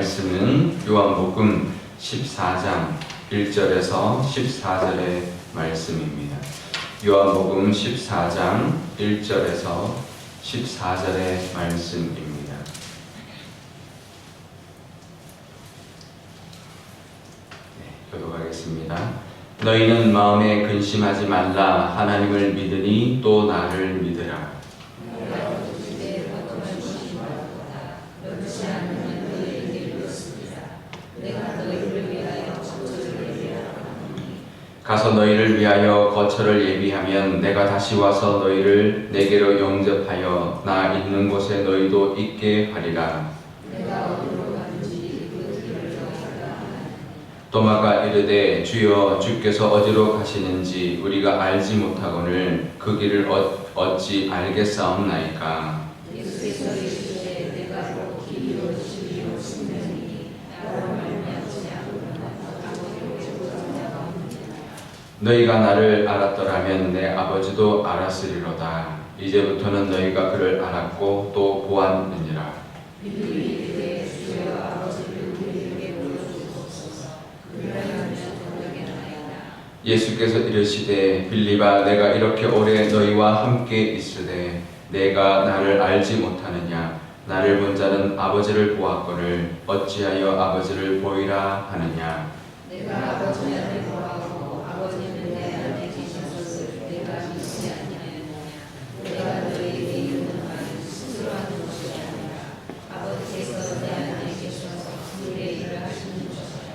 말씀은 요한복음 14장 1절에서 14절의 말씀입니다. 요한복음 14장 1절에서 14절의 말씀입니다. 교독하겠습니다. 너희는 마음에 근심하지 말라. 하나님을 믿으니 또 나를 믿으라. 가서 너희를 위하여 거처를 예비하면 내가 다시 와서 너희를 내게로 영접하여 나 있는 곳에 너희도 있게 하리라. 도마가 이르되 주여 주께서 어디로 가시는지 우리가 알지 못하거늘 그 길을 어찌 알겠사옵나이까. 예수께서 이르시되 내가 곧 길이요 진리요 생명이니 나로 말미암지 않고는 아버지께 오는 자가 없느니라. 너희가 나를 알았더라면 내 아버지도 알았으리로다. 이제부터는 너희가 그를 알았고 또 보았느니라. 예수께서 이르시되 빌립아 내가 이렇게 오래 너희와 함께 있으되 내가 나를 알지 못하느냐. 나를 본 자는 아버지를 보았거늘 어찌하여 아버지를 보이라 하느냐. 내가 아버지를 보았고 아버지는 내 안에 계셨을 내가 믿지 아니하였느냐. 내가 너희에게 이르는 말은 스스로 하는 것이 아니라 아버지께서 내 안에 계셔서 그의 일을 하시는 것이라.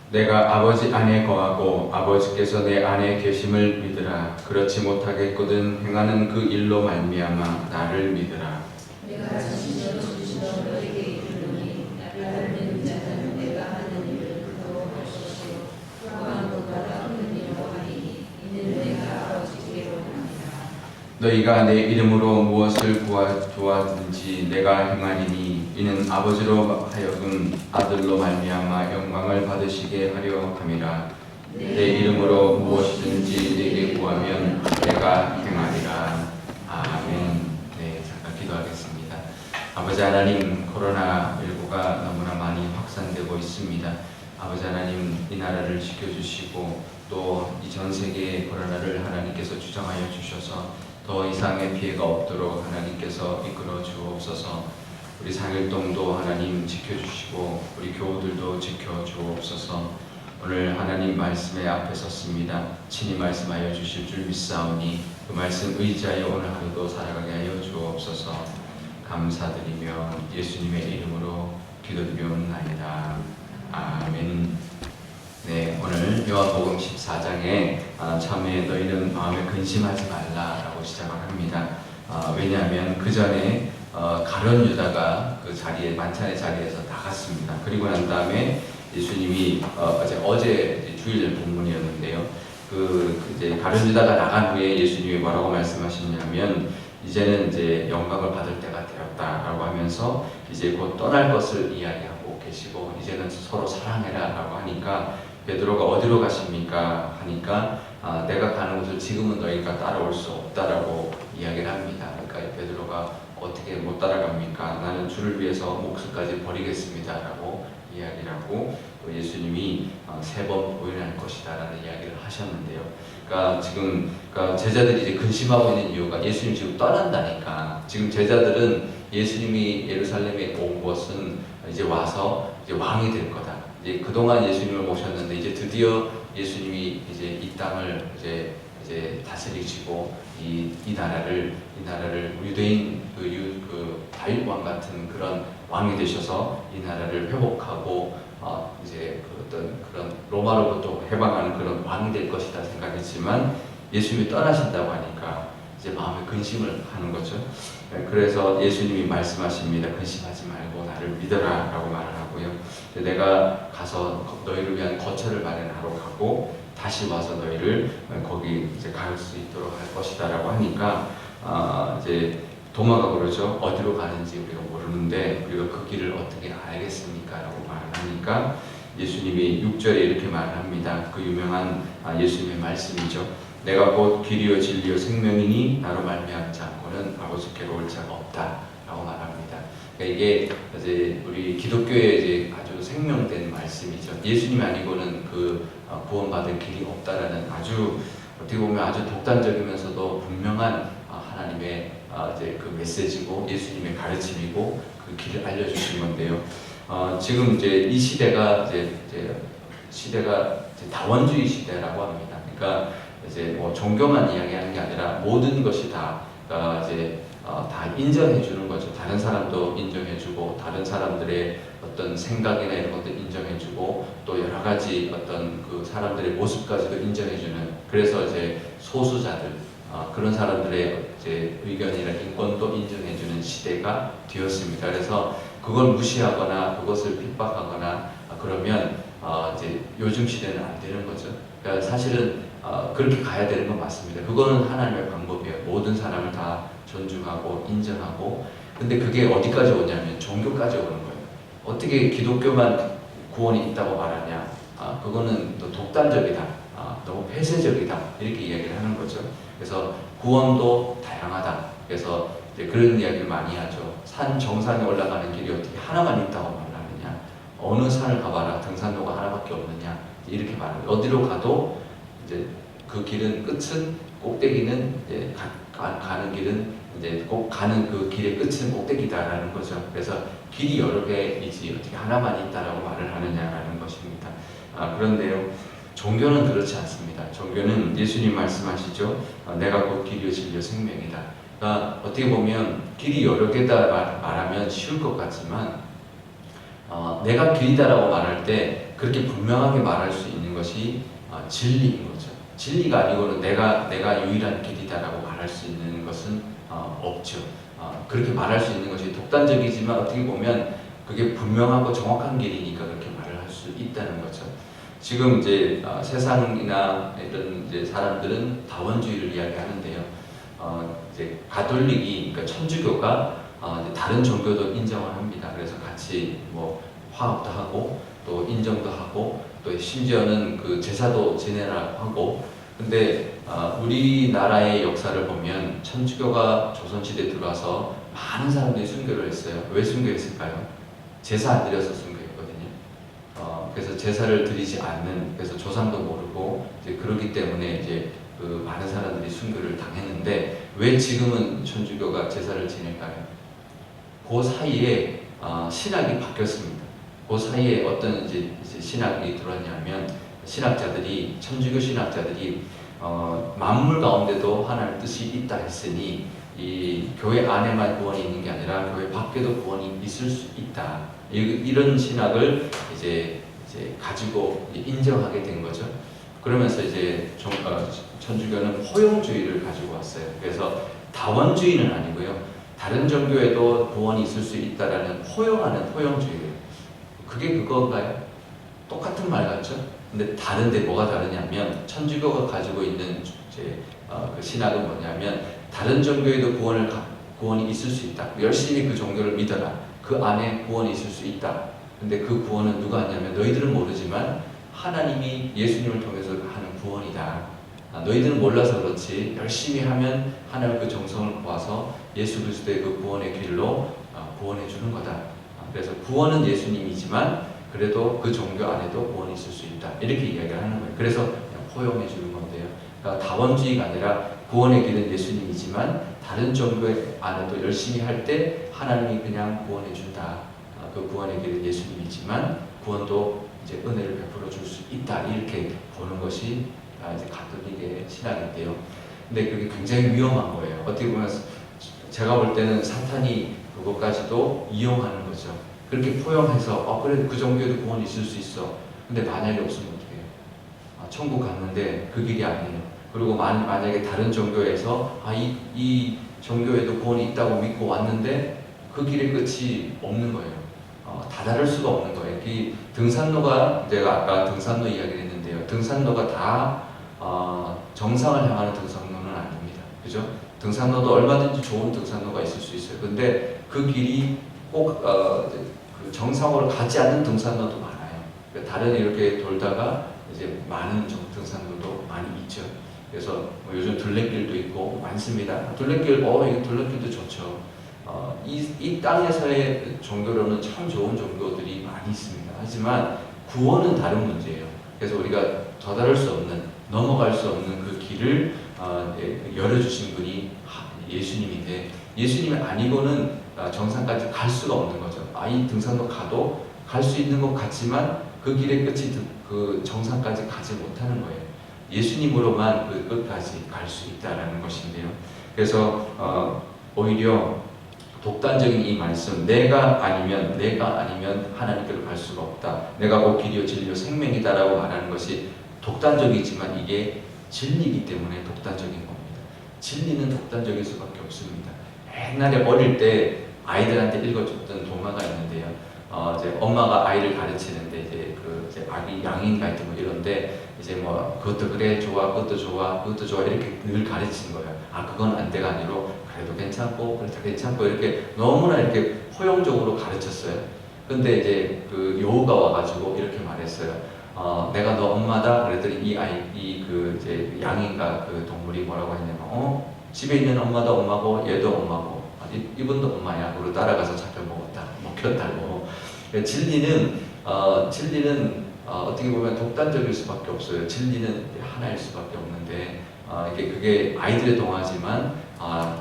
내가 아버지 안에 거하고 아버지께서 내 안에 계심을 믿으라. 그렇지 못하겠거든 행하는 그 일로 말미암아 나를 믿으라. 내가 진실로 진실로 너희에게 이르노니 나를 믿는 자는 내가 하는 일을 그도 할 것이요 또한 그보다 큰 일을 하리니 이는 내가 아버지께로 가니라. 너희가 내 이름으로 무엇을 구하든지 내가 행하리니 이는 아버지로 하여금 아들로 말미암아 영광을 받으시게 하려 함이라. 내 이름으로 무엇이든지 내게 구하면 내가 행하리라. 아멘. 네, 잠깐 기도하겠습니다. 아버지 하나님, 코로나19가 너무나 많이 확산되고 있습니다. 아버지 하나님, 이 나라를 지켜주시고 또 이 전 세계의 코로나를 하나님께서 주장하여 주셔서 더 이상의 피해가 없도록 하나님께서 이끌어 주옵소서. 우리 상일동도 하나님 지켜주시고 우리 교우들도 지켜주옵소서. 오늘 하나님 말씀에 앞에 섰습니다. 친히 말씀하여 주실 줄 믿사오니 그 말씀 의지하여 오늘 하루도 살아가게 하여 주옵소서. 감사드리며 예수님의 이름으로 기도드리옵나이다. 아멘. 네, 오늘 요한복음 14장에 참에 너희는 마음에 근심하지 말라라고 시작을 합니다. 왜냐하면 그 전에 가룟 유다가 그 자리에 만찬의 자리에서 나갔습니다. 그리고 난 다음에 예수님이 어제 주일 본문이었는데요. 이제 가룟 유다가 나간 후에 예수님이 뭐라고 말씀하시냐면 이제는 이제 영광을 받을 때가 되었다라고 하면서 이제 곧 떠날 것을 이야기하고 계시고 이제는 서로 사랑해라라고 하니까 베드로가 어디로 가십니까? 하니까 내가 가는 곳을 지금은 너희가 따라올 수 없다라고 이야기를 합니다. 그러니까 베드로가 어떻게 못 따라갑니까? 나는 주를 위해서 목숨까지 버리겠습니다라고 이야기를 하고 또 예수님이 3번 부인할 것이다라는 이야기를 하셨는데요. 그러니까 지금 제자들이 이제 근심하고 있는 이유가 예수님 지금 떠난다니까. 지금 제자들은 예수님이 예루살렘에 온 것은 이제 와서 이제 왕이 될 거다. 이제 그동안 예수님을 모셨는데 이제 드디어 예수님이 이제 이 땅을 이제 다스리시고 이 나라를 유대인 그 다윗 왕 같은 그런 왕이 되셔서 이 나라를 회복하고 이제 어떤 그런 로마로부터 해방하는 그런 왕이 될 것이다 생각했지만 예수님이 떠나신다고 하니까 이제 마음에 근심을 하는 거죠. 그래서 예수님이 말씀하십니다. 근심하지 말고 나를 믿어라라고 말을 하고요. 내가 가서 너희를 위한 거처를 마련하러 가고 다시 와서 너희를 거기 이제 갈 수 있도록 할 것이다라고 하니까 이제 도마가 그러죠. 어디로 가는지 우리가 모르는데 우리가 그 길을 어떻게 알겠습니까? 라고 말을 하니까 예수님이 6절에 이렇게 말을 합니다. 그 유명한 예수님의 말씀이죠. 내가 곧 길이요 진리요 생명이니 나로 말미암지 않고는 아버지께로 올 자가 없다 라고 말합니다. 그러니까 이게 이제 우리 기독교의 이제 아주 생명된 말씀이죠. 예수님이 아니고는 그 구원받을 길이 없다라는 아주 어떻게 보면 아주 독단적이면서도 분명한 하나님의 이제 그 메시지고 예수님의 가르침이고 그 길을 알려주신 건데요. 지금 이제 이 시대가 시대가 이제 다원주의 시대라고 합니다. 그러니까 이제 뭐 종교만 이야기하는 게 아니라 모든 것이 다 이제 다 인정해 주는 거죠. 다른 사람도 인정해 주고 다른 사람들의 어떤 생각이나 이런 것도 인정해 주고 또 여러 가지 어떤 그 사람들의 모습까지도 인정해 주는, 그래서 이제 소수자들 그런 사람들의 이제 의견이나 인권도 인정해 주는 시대가 되었습니다. 그래서 그걸 무시하거나 그것을 핍박하거나 그러면 이제 요즘 시대는 안 되는 거죠. 그러니까 사실은 그렇게 가야 되는 건 맞습니다. 그거는 하나님의 방법이에요. 모든 사람을 다 존중하고 인정하고. 근데 그게 어디까지 오냐면 종교까지 오는 거예요. 어떻게 기독교만 구원이 있다고 말하냐? 그거는 또 독단적이다. 너무 폐쇄적이다. 이렇게 이야기를 하는 거죠. 그래서 구원도 다양하다. 그래서 이제 그런 이야기를 많이 하죠. 산 정상에 올라가는 길이 어떻게 하나만 있다고 말하느냐? 어느 산을 가봐라. 등산로가 하나밖에 없느냐? 이렇게 말합니다. 어디로 가도 이제 그 길은 끝은 꼭대기는 이제 가는 길은 이제 꼭 가는 그 길의 끝은 꼭대기다라는 거죠. 그래서 길이 여러 개이지 어떻게 하나만 있다라고 말을 하느냐라는 것입니다. 그런데요, 종교는 그렇지 않습니다. 종교는 예수님 말씀하시죠. 내가 곧 길이요 진리요 생명이다. 그러니까 어떻게 보면 길이 여러 개다 말하면 쉬울 것 같지만 내가 길이다라고 말할 때 그렇게 분명하게 말할 수 있는 것이 진리인 거죠. 진리가 아니고는 내가 유일한 길이다라고 말할 수 있는 것은 없죠. 그렇게 말할 수 있는 것이 독단적이지만 어떻게 보면 그게 분명하고 정확한 길이니까 그렇게 말을 할 수 있다는 거죠. 지금 이제 세상이나 이런 이제 사람들은 다원주의를 이야기하는데요. 이제 가톨릭이, 그러니까 천주교가 이제 다른 종교도 인정을 합니다. 그래서 같이 뭐 화합도 하고 또 인정도 하고 또 심지어는 그 제사도 지내라고 하고. 근데 우리나라의 역사를 보면 천주교가 조선시대에 들어와서 많은 사람들이 순교를 했어요. 왜 순교했을까요? 제사 안 드려서 순교했거든요. 그래서 제사를 드리지 않는, 그래서 조상도 모르고 이제 그러기 때문에 이제 그 많은 사람들이 순교를 당했는데, 왜 지금은 천주교가 제사를 지낼까요? 그 사이에 신학이 바뀌었습니다. 그 사이에 어떤 이제 신학이 들어왔냐면, 신학자들이, 천주교 신학자들이 만물 가운데도 하나님의 뜻이 있다 했으니 이 교회 안에만 구원이 있는 게 아니라 교회 밖에도 구원이 있을 수 있다. 이런 신학을 이제 가지고 인정하게 된 거죠. 그러면서 이제 천주교는 포용주의를 가지고 왔어요. 그래서 다원주의는 아니고요. 다른 종교에도 구원이 있을 수 있다라는 포용하는 포용주의예요. 그게 그건가요? 똑같은 말 같죠? 근데 다른데 뭐가 다르냐면, 천주교가 가지고 있는 그 신학은 뭐냐면, 다른 종교에도 구원이 있을 수 있다. 열심히 그 종교를 믿어라. 그 안에 구원이 있을 수 있다. 근데 그 구원은 누가 하냐면, 너희들은 모르지만 하나님이 예수님을 통해서 하는 구원이다. 너희들은 몰라서 그렇지 열심히 하면 하나님 그 정성을 모아서 예수 그리스도의 그 구원의 길로 구원해 주는 거다. 그래서 구원은 예수님이지만 그래도 그 종교 안에도 구원이 있을 수 있다. 이렇게 이야기를 하는 거예요. 그래서 그냥 포용해 주는 건데요. 그러니까 다원주의가 아니라 구원의 길은 예수님이지만 다른 종교 안에도 열심히 할 때 하나님이 그냥 구원해 준다. 그 구원의 길은 예수님이지만 구원도 이제 은혜를 베풀어 줄 수 있다. 이렇게 보는 것이 이제 가톨릭의 신학인데요. 근데 그게 굉장히 위험한 거예요. 어떻게 보면 제가 볼 때는 사탄이 그것까지도 이용하는 거죠. 그렇게 포용해서 그래 그 종교에도 구원이 있을 수 있어. 근데 만약에 없으면 어떻게 해요? 천국 갔는데 그 길이 아니에요. 그리고 만약에 다른 종교에서 이 종교에도 구원이 있다고 믿고 왔는데 그 길의 끝이 없는 거예요. 다다를 수가 없는 거예요. 이 등산로가, 제가 아까 등산로 이야기를 했는데요. 등산로가 다 정상을 향하는 등산로는 아닙니다. 그죠? 등산로도 얼마든지 좋은 등산로가 있을 수 있어요. 근데 그 길이 꼭 그 정상으로 가지 않는 등산로도 많아요. 그러니까 다른 이렇게 돌다가 이제 많은 등산로도 많이 있죠. 그래서 요즘 둘레길도 있고 많습니다. 둘레길, 이거 둘레길도 좋죠. 이 땅에서의 종교로는 참 좋은 종교들이 많이 있습니다. 하지만 구원은 다른 문제예요. 그래서 우리가 도달할 수 없는, 넘어갈 수 없는 그 길을 열어주신 분이 예수님인데, 예수님이 아니고는 정상까지 갈 수가 없는 거죠. 이 등산로 가도 갈 수 있는 것 같지만 그 길의 끝이 그 정상까지 가지 못하는 거예요. 예수님으로만 그 끝까지 갈 수 있다라는 것인데요. 그래서 오히려 독단적인 이 말씀, 내가 아니면 하나님께로 갈 수가 없다. 내가 곧 길이요 진리요 생명이다라고 말하는 것이 독단적이지만 이게 진리이기 때문에 독단적인 겁니다. 진리는 독단적일 수밖에 없습니다. 옛날에 어릴 때 아이들한테 읽어줬던 동화가 있는데요. 이제 엄마가 아이를 가르치는데 이제 아기 양인가 뭐 이런데 이제 뭐 그것도 그래 좋아, 그것도 좋아, 그것도 좋아 이렇게 늘 가르치는 거예요. 그건 안 돼가 아니로 그래도 괜찮고 그래도 괜찮고 이렇게 너무나 이렇게 포용적으로 가르쳤어요. 근데 이제 그 여우가 와가지고 이렇게 말했어요. 내가 너 엄마다. 그랬더니 이제 양인가 그 동물이 뭐라고 했냐면 집에 있는 엄마도 엄마고 얘도 엄마고 이분도 엄마야. 그리고 따라가서 잡혀 먹혔다고. 진리는 어떻게 보면 독단적일 수밖에 없어요. 진리는 하나일 수밖에 없는데 그게 아이들의 동화지만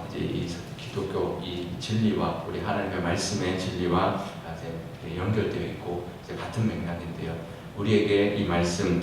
이제 이 기독교 이 진리와 우리 하나님의 말씀의 진리와 이제 연결되어 있고 이제 같은 맥락인데요. 우리에게 이 말씀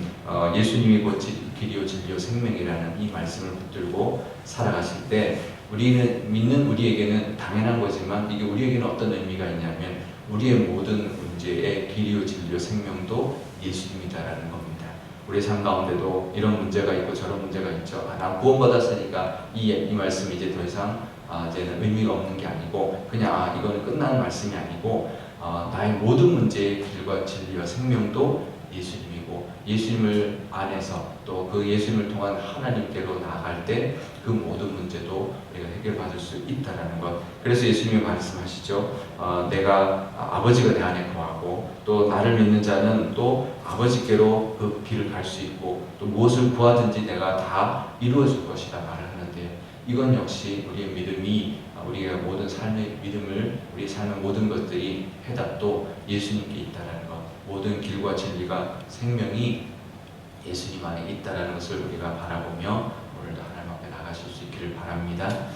예수님이 곧 길이요 진리요 생명이라는 이 말씀을 붙들고 살아가실 때 우리는 믿는 우리에게는 당연한 거지만 이게 우리에게는 어떤 의미가 있냐면 우리의 모든 문제의 길이요 진리요 생명도 예수님이다라는 겁니다. 우리 삶 가운데도 이런 문제가 있고 저런 문제가 있죠. 난 구원받았으니까 이 말씀이 이제 더 이상 이제는 의미가 없는 게 아니고 그냥 이거는 끝나는 말씀이 아니고 나의 모든 문제의 길과 진리와 생명도 예수님이고 예수님을 안에서 또 그 예수님을 통한 하나님께로 나아갈 때 그 모든 문제도 우리가 해결받을 수 있다라는 것. 그래서 예수님이 말씀하시죠. 내가 아버지가 내 안에 거하고 또 나를 믿는 자는 또 아버지께로 그 길을 갈 수 있고 또 무엇을 구하든지 내가 다 이루어줄 것이다 말을 하는데 이건 역시 우리의 믿음이 우리가 모든 삶의 믿음을 우리 삶의 모든 것들이 해답도 예수님께 있다라는 것. 모든 길과 진리가 생명이 예수님 안에 있다라는 것을 우리가 바라보며 오늘도 하나님 앞에 나가실 수 있기를 바랍니다.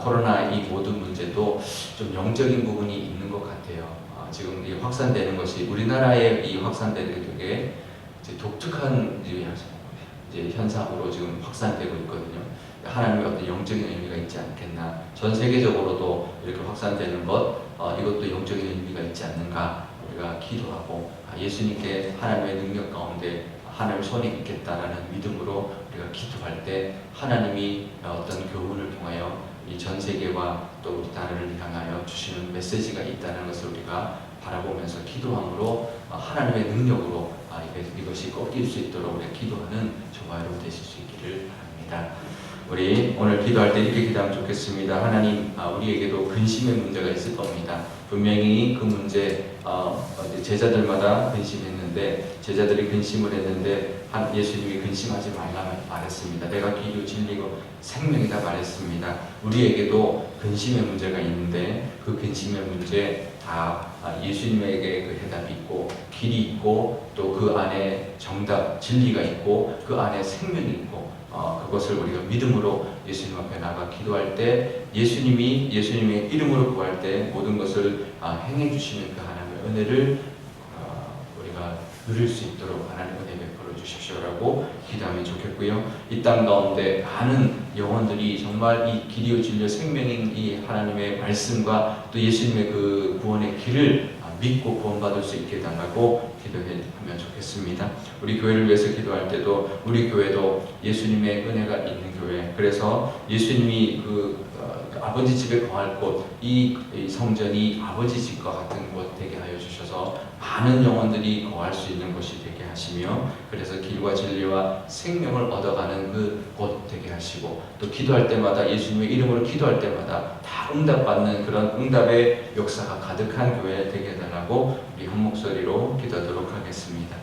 코로나 이 모든 문제도 좀 영적인 부분이 있는 것 같아요. 지금 이 확산되는 것이 우리나라에 이 확산되는 게 이제 독특한 이제 현상으로 지금 확산되고 있거든요. 하나님의 어떤 영적인 의미가 있지 않겠나. 전 세계적으로도 이렇게 확산되는 것, 이것도 영적인 의미가 있지 않는가. 우리가 기도하고 예수님께 하나님의 능력 가운데 하나님의 손이 있겠다라는 믿음으로 우리가 기도할 때 하나님이 어떤 교훈을 통하여 이 전 세계와 또 우리 나라를 향하여 주시는 메시지가 있다는 것을 우리가 바라보면서 기도함으로 하나님의 능력으로 이것이 꺾일 수 있도록 우리가 기도하는 저와 여러분 되실 수 있기를 바랍니다. 우리 오늘 기도할 때 이렇게 기도하면 좋겠습니다. 하나님, 우리에게도 근심의 문제가 있을 겁니다. 분명히 그 문제 제자들마다 근심했는데 제자들이 근심을 했는데 예수님이 근심하지 말라 말했습니다. 내가 길이요 진리고 생명이다 말했습니다. 우리에게도 근심의 문제가 있는데 그 근심의 문제 다 예수님에게 그 해답이 있고 길이 있고 또 그 안에 정답 진리가 있고 그 안에 생명이 있고 그것을 우리가 믿음으로 예수님 앞에 나가 기도할 때 예수님의 이름으로 구할 때 모든 것을 행해 주시는 그 하나님의 은혜를 우리가 누릴 수 있도록 하나님 은혜 베풀어 주십시오라고 기도하면 좋겠고요. 이 땅 가운데 많은 영혼들이 정말 이 길이요 진리요 생명인 이 하나님의 말씀과 또 예수님의 그 구원의 길을 믿고 구원받을 수 있게 달라고 기도하면 좋겠습니다. 우리 교회를 위해서 기도할 때도 우리 교회도 예수님의 은혜가 있는 교회, 그래서 예수님이 그 아버지 집에 거할 곳, 이 성전이 아버지 집과 같은 곳 되게 하여 주셔서 많은 영혼들이 거할 수 있는 곳이 되게 하시며 그래서 길과 진리와 생명을 얻어가는 그 곳 되게 하시고 또 기도할 때마다 예수님의 이름으로 기도할 때마다 다 응답받는 그런 응답의 역사가 가득한 교회 되게 해달라고 우리 한 목소리로 기도하도록 하겠습니다.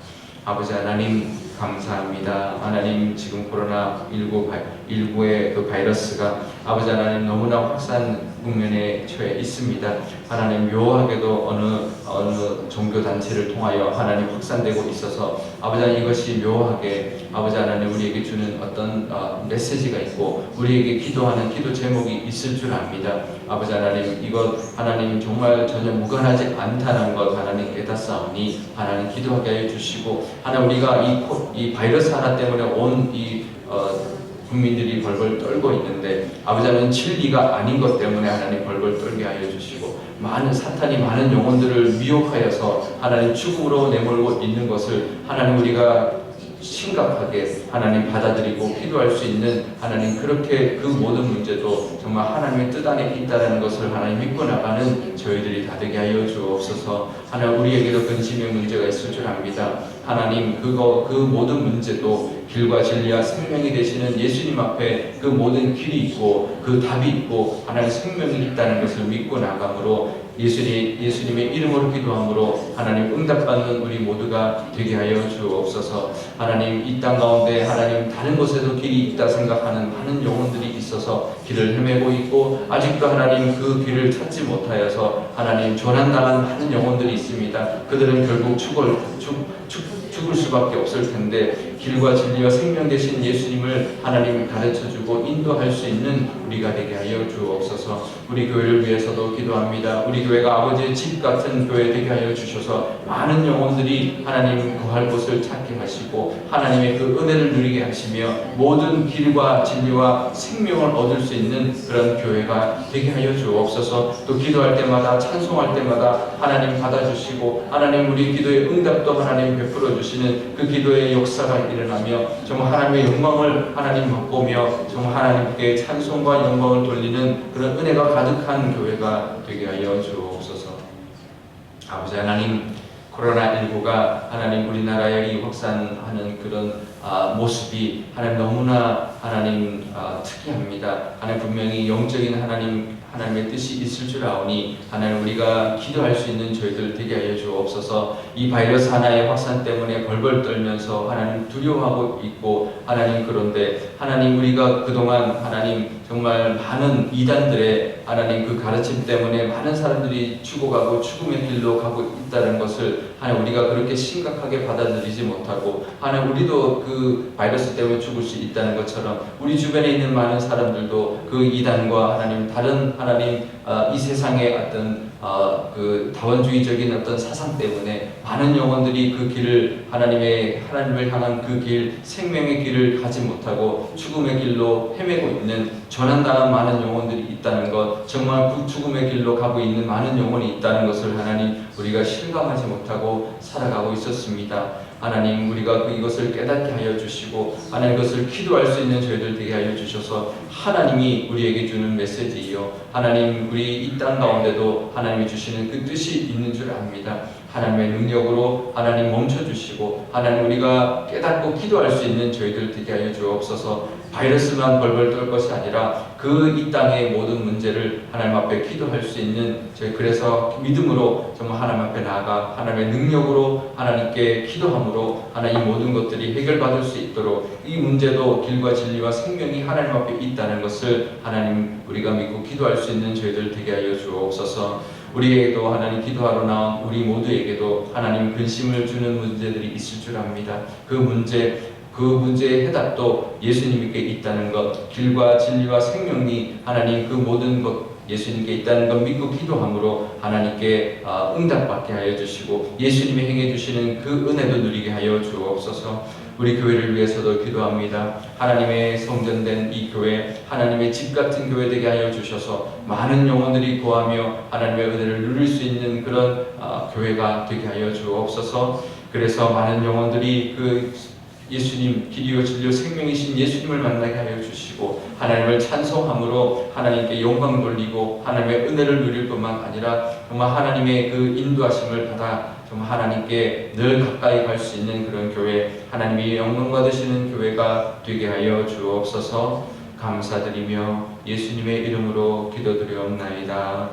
아버지 하나님 감사합니다. 하나님 지금 코로나19의 그 바이러스가 아버지 하나님 너무나 확산 국면에 처해 있습니다. 하나님 묘하게도 어느 종교단체를 통하여 하나님 확산되고 있어서 아버지 하나님 이것이 묘하게 아버지 하나님 우리에게 주는 어떤 메시지가 있고 우리에게 기도하는 기도 제목이 있을 줄 압니다. 아버지 하나님 이것 하나님 정말 전혀 무관하지 않다는 것 하나님 깨닫사오니 하나님 기도하게 하여 주시고 하나님 우리가 이 바이러스 하나 때문에 온 이 국민들이 벌벌 떨고 있는데 아버지 하나님 진리가 아닌 것 때문에 하나님 벌벌 떨게 하여 주시고 많은 사탄이 많은 영혼들을 미혹하여서 하나님 죽음으로 내몰고 있는 것을 하나님 우리가 심각하게 하나님 받아들이고 기도할 수 있는 하나님 그렇게 그 모든 문제도 정말 하나님의 뜻 안에 있다는 것을 하나님 믿고 나가는 저희들이 다 되게 하여 주옵소서. 하나님 우리에게도 근심의 문제가 있을 줄 압니다. 하나님 그 모든 문제도 길과 진리와 생명이 되시는 예수님 앞에 그 모든 길이 있고 그 답이 있고 하나님 생명이 있다는 것을 믿고 나감으로 예수님의 이름으로 기도함으로 하나님 응답받는 우리 모두가 되게 하여 주옵소서. 하나님 이 땅 가운데 하나님 다른 곳에도 길이 있다 생각하는 많은 영혼들이 있어서 길을 헤매고 있고 아직도 하나님 그 길을 찾지 못하여서 하나님 조난당한 많은 영혼들이 있습니다. 그들은 결국 죽을 수밖에 없을 텐데 길과 진리와 생명 되신 예수님을 하나님이 가르쳐주고 인도할 수 있는 우리가 되게 하여 주옵소서. 우리 교회를 위해서도 기도합니다. 우리 교회가 아버지의 집 같은 교회 되게 하여 주셔서 많은 영혼들이 하나님 거할 곳을 찾게 하시고 하나님의 그 은혜를 누리게 하시며 모든 길과 진리와 생명을 얻을 수 있는 그런 교회가 되게 하여 주옵소서. 또 기도할 때마다 찬송할 때마다 하나님 받아주시고 하나님 우리 기도의 응답도 하나님 베풀어 주시는 그 기도의 역사가 일어나며 정말 하나님의 영광을 하나님 맛보며 정말 하나님께 찬송과 영광을 돌리는 그런 은혜가 가득한 교회가 되게 하여 주옵소서. 아버지 하나님 코로나19가 하나님 우리나라에 이 확산하는 그런 모습이 하나님 너무나 하나님 특이합니다. 하나님 분명히 영적인 하나님의 뜻이 있을 줄 아오니 하나님 우리가 기도할 수 있는 저희들 되게 하여 주옵소서. 이 바이러스 하나의 확산 때문에 벌벌 떨면서 하나님 두려워하고 있고 하나님 그런데 하나님 우리가 그동안 하나님 정말 많은 이단들의 하나님 그 가르침 때문에 많은 사람들이 죽어가고 죽음의 길로 가고 있다는 것을 하나님 우리가 그렇게 심각하게 받아들이지 못하고 하나님 우리도 그 바이러스 때문에 죽을 수 있다는 것처럼 우리 주변에 있는 많은 사람들도 그 이단과 하나님 다른 하나님 이 세상의 어떤 그 다원주의적인 어떤 사상 때문에 많은 영혼들이 그 길을 하나님을 향한 그 길 생명의 길을 가지 못하고 죽음의 길로 헤매고 있는 전환당한 많은 영혼들이 있다는 것 정말 그 죽음의 길로 가고 있는 많은 영혼이 있다는 것을 하나님 우리가 실감하지 못하고 살아가고 있었습니다. 하나님 우리가 이것을 깨닫게 하여 주시고 하나님 그것을 기도할 수 있는 저희들 되게 하여 주셔서 하나님이 우리에게 주는 메시지이요 하나님 우리 이 땅 가운데도 하나님이 주시는 그 뜻이 있는 줄 압니다. 하나님의 능력으로 하나님 멈춰주시고 하나님 우리가 깨닫고 기도할 수 있는 저희들 되게 하여 주옵소서. 바이러스만 벌벌 떨 것이 아니라 그 이 땅의 모든 문제를 하나님 앞에 기도할 수 있는 저희 그래서 믿음으로 정말 하나님 앞에 나아가 하나님의 능력으로 하나님께 기도함으로 하나님 이 모든 것들이 해결받을 수 있도록 이 문제도 길과 진리와 생명이 하나님 앞에 있다는 것을 하나님 우리가 믿고 기도할 수 있는 저희들 되게 하여 주옵소서. 우리에게도 하나님 기도하러 나온 우리 모두에게도 하나님 근심을 주는 문제들이 있을 줄 압니다. 그 문제의 해답도 예수님께 있다는 것, 길과 진리와 생명이 하나님 그 모든 것 예수님께 있다는 것 믿고 기도함으로 하나님께 응답받게 하여 주시고 예수님이 행해 주시는 그 은혜도 누리게 하여 주옵소서. 우리 교회를 위해서도 기도합니다. 하나님의 성전된 이 교회, 하나님의 집 같은 교회 되게 하여 주셔서 많은 영혼들이 구하며 하나님의 은혜를 누릴 수 있는 그런 교회가 되게 하여 주옵소서. 그래서 많은 영혼들이 그 예수님, 길이요 진리요 생명이신 예수님을 만나게 하여 주시고 하나님을 찬송함으로 하나님께 영광 돌리고 하나님의 은혜를 누릴 뿐만 아니라 정말 하나님의 그 인도하심을 받아 정말 하나님께 늘 가까이 갈 수 있는 그런 교회, 하나님이 영광 받으시는 교회가 되게 하여 주옵소서. 감사드리며 예수님의 이름으로 기도드리옵나이다.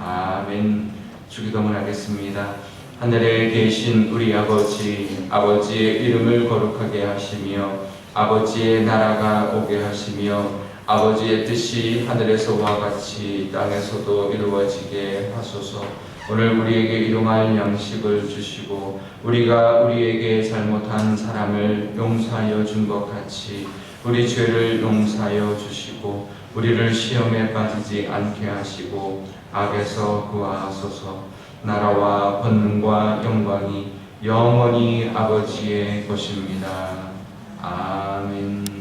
아멘. 주기도문 하겠습니다. 하늘에 계신 우리 아버지, 아버지의 이름을 거룩하게 하시며 아버지의 나라가 오게 하시며 아버지의 뜻이 하늘에서와 같이 땅에서도 이루어지게 하소서. 오늘 우리에게 일용할 양식을 주시고 우리가 우리에게 잘못한 사람을 용서하여 준 것 같이 우리 죄를 용서하여 주시고 우리를 시험에 빠지지 않게 하시고 악에서 구하소서. 나라와 권능과 영광이 영원히 아버지의 것입니다. 아멘.